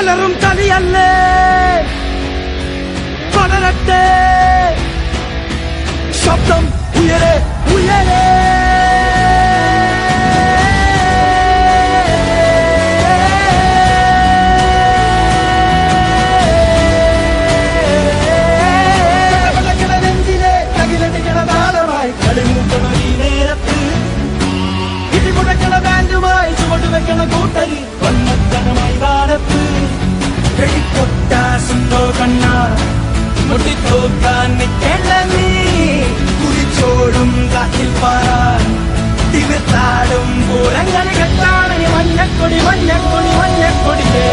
അലറും കളിയല്ലേ പടരട്ടെ ശബ്ദം ഉയരെ ഉയരെ കൂട്ടരി വന്നത്തനമായി കാലത്ത് വെടിക്കൊട്ടാസുണ്ടോ കണ്ണ മുട്ടിത്തോക്കാൻ നിൽക്കേണ്ട നീ കുരിച്ചോടും കാറ്റിൽ പാറാൻ തിമിർത്താടും പൂരങ്ങളി കെട്ടാണ് മഞ്ഞക്കൊടി മഞ്ഞക്കൊടി മഞ്ഞക്കൊടിയേ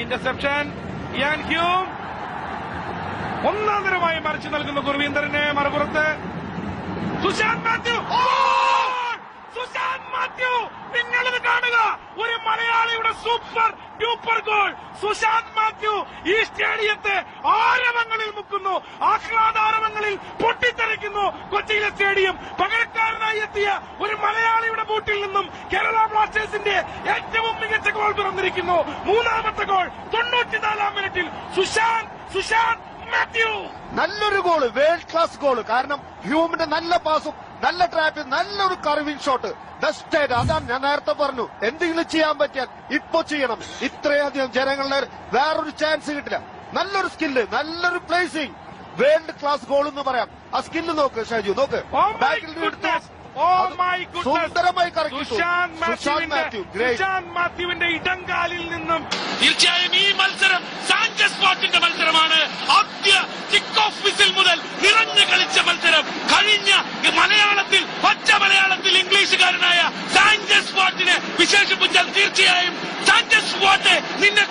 ഇന്റർസെപ്ഷൻ ഇയാൻ ഹ്യൂം ഒന്നാം തരമായി മറിച്ചു നൽകുന്നു ഗുർവീന്ദറിന് മറുപുറത്ത് സുശാന്ത് മാത്യു സുശാന്ത് മാത്യു നിങ്ങളിത് കാണുക ഒരു മലയാളിയുടെ super duper goal Sushant Mathew ഈ സ്റ്റേഡിയത്തെ ആരവങ്ങളിൽ മുക്കുന്നു ആഹ്ലാദാരവങ്ങളിൽ പൊട്ടിത്തെറിക്കുന്നു കൊച്ചിയിലെ സ്റ്റേഡിയം പകരക്കാരനായി എത്തിയ ഒരു മലയാളിയുടെ ബൂട്ടിൽ നിന്നും കേരള ബ്ലാസ്റ്റേഴ്സിന്റെ ഏറ്റവും മികച്ച ഗോൾ പിറന്നിരിക്കുന്നു മൂന്നാമത്തെ ഗോൾ 94-ാം മിനിറ്റിൽ സുശാന്ത് മാത്യു നല്ലൊരു ഗോള് വേൾഡ് ക്ലാസ് ഗോള് കാരണം ഹ്യൂമിന്റെ നല്ല പാസും നല്ല ട്രാപ്പിൽ നല്ലൊരു കർവിംഗ് ഷോട്ട് ബെസ്റ്റ് അതാണ് ഞാൻ നേരത്തെ പറഞ്ഞു എന്തെങ്കിലും ചെയ്യാൻ പറ്റിയാൽ ഇപ്പൊ ചെയ്യണം ഇത്രയധികം ജനങ്ങളുടെ വേറൊരു ചാൻസ് കിട്ടില്ല നല്ലൊരു സ്കില്ല് നല്ലൊരു പ്ലേസിംഗ് വേൾഡ് ക്ലാസ് ഗോൾ എന്ന് പറയാം ആ സ്കില്ല് നോക്ക് ഷാജു നോക്ക് സുന്ദരമായി സുശാന്ത് മാത്യുവിന്റെ ഇടങ്കാലിൽ നിന്നും തീർച്ചയായും ഈ മത്സരം സാഞ്ചസ് സ്പോർട്ടിന്റെ മത്സരമാണ് ആദ്യ കിക്ക് ഓഫ് വിസിൽ മുതൽ നിറഞ്ഞു കളിച്ച മത്സരം കഴിഞ്ഞ മലയാളത്തിൽ പച്ച മലയാളത്തിൽ ഇംഗ്ലീഷുകാരനായ സാഞ്ചസ് സ്പോർട്ടിനെ വിശേഷിപ്പിച്ചാൽ തീർച്ചയായും സാഞ്ചസ് സ്പോർട്ട് നിന്നെ